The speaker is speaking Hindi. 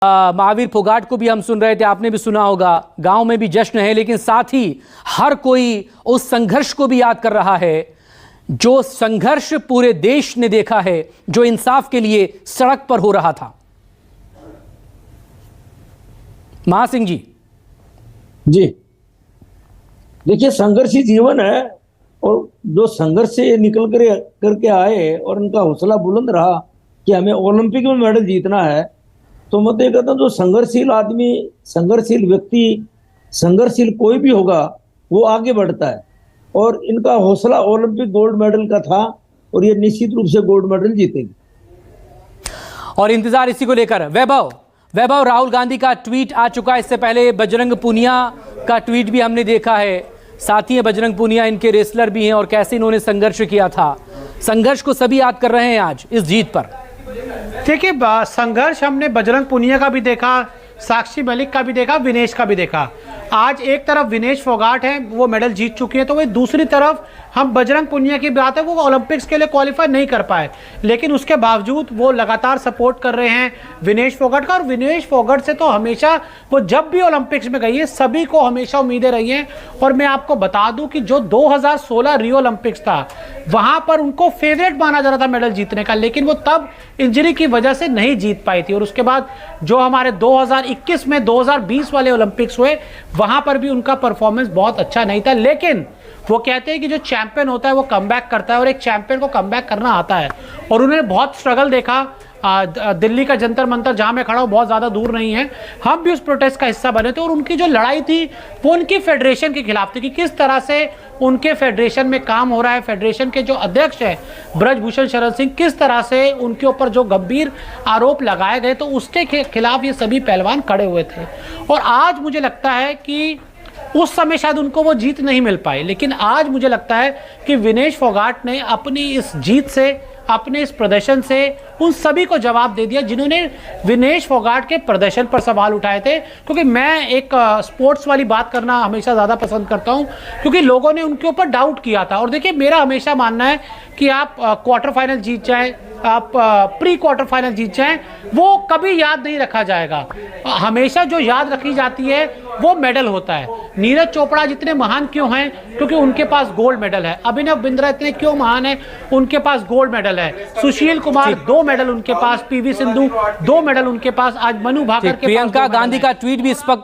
महावीर फोगाट को भी हम सुन रहे थे, आपने भी सुना होगा। गांव में भी जश्न है, लेकिन साथ ही हर कोई उस संघर्ष को भी याद कर रहा है जो संघर्ष पूरे देश ने देखा है, जो इंसाफ के लिए सड़क पर हो रहा था। महासिंह जी। जी देखिए, संघर्षी जीवन है और जो संघर्ष से निकल करके आए और उनका हौसला बुलंद रहा कि हमें ओलंपिक में मेडल जीतना है, तो मैं तो ये कहता हूँ जो संघर्षशील आदमी, संघर्षशील व्यक्ति, संघर्षशील कोई भी होगा वो आगे बढ़ता है। और इनका हौसला ओलंपिक गोल्ड मेडल का था और ये निश्चित रूप से गोल्ड मेडल जीतेगी। और इंतजार इसी को लेकर वैभव राहुल गांधी का ट्वीट आ चुका है। इससे पहले बजरंग पूनिया का ट्वीट भी हमने देखा है। साथ ही बजरंग पूनिया इनके रेसलर भी हैं और कैसे इन्होंने संघर्ष किया था। संघर्ष को सभी याद कर रहे हैं आज इस जीत पर। देखिए, संघर्ष हमने बजरंग पूनिया का भी देखा, साक्षी मलिक का भी देखा, विनेश का भी देखा। आज एक तरफ विनेश फोगाट है, वो मेडल जीत चुकी है, तो वही दूसरी तरफ हम बजरंग पूनिया की बात है, वो ओलंपिक्स के लिए क्वालिफाई नहीं कर पाए, लेकिन उसके बावजूद वो लगातार सपोर्ट कर रहे हैं विनेश फोगाट का। और विनेश फोगाट से तो हमेशा, वो जब भी ओलंपिक्स में गई है, सभी को हमेशा उम्मीदें रही हैं। और मैं आपको बता दूं कि जो 2016 रियो ओलंपिक्स था, वहां पर उनको फेवरेट माना जा रहा था मेडल जीतने का, लेकिन वो तब इंजरी की वजह से नहीं जीत पाई थी। और उसके बाद जो हमारे 2021 में 2020 वाले ओलंपिक्स हुए, वहां पर भी उनका परफॉर्मेंस बहुत अच्छा नहीं था। लेकिन वो कहते हैं कि जो चैंपियन होता है वो कमबैक करता है, और एक चैंपियन को कमबैक करना आता है। और उन्होंने बहुत स्ट्रगल देखा। दिल्ली का जंतर मंतर जहां मैं खड़ा हूं बहुत ज़्यादा दूर नहीं है, हम भी उस प्रोटेस्ट का हिस्सा बने थे। और उनकी जो लड़ाई थी वो उनकी फेडरेशन के खिलाफ थी कि किस तरह से उनके फेडरेशन में काम हो रहा है। फेडरेशन के जो अध्यक्ष है ब्रजभूषण शरण सिंह, किस तरह से उनके ऊपर जो गंभीर आरोप लगाए गए, तो उसके खिलाफ ये सभी पहलवान खड़े हुए थे। और आज मुझे लगता है कि उस समय शायद उनको वो जीत नहीं मिल पाई, लेकिन आज मुझे लगता है कि विनेश फोगाट ने अपनी इस जीत से, अपने इस प्रदर्शन से उन सभी को जवाब दे दिया जिन्होंने विनेश फोगाट के प्रदर्शन पर सवाल उठाए थे। क्योंकि मैं एक स्पोर्ट्स वाली बात करना हमेशा ज़्यादा पसंद करता हूं, क्योंकि लोगों ने उनके ऊपर डाउट किया था। और देखिए, मेरा हमेशा मानना है कि आप क्वार्टर फाइनल जीत जाए, आप प्री क्वार्टर फाइनल जीत जाएं, वो कभी याद नहीं रखा जाएगा। हमेशा जो याद रखी जाती है वो मेडल होता है। नीरज चोपड़ा जितने महान क्यों हैं? क्योंकि उनके पास गोल्ड मेडल है। अभिनव बिंद्रा इतने क्यों महान है? उनके पास गोल्ड मेडल है। सुशील कुमार 2 मेडल उनके पास, पीवी सिंधु 2 मेडल उनके पास, आज मनु भाकर के पास। प्रियंका गांधी का ट्वीट भी इस पर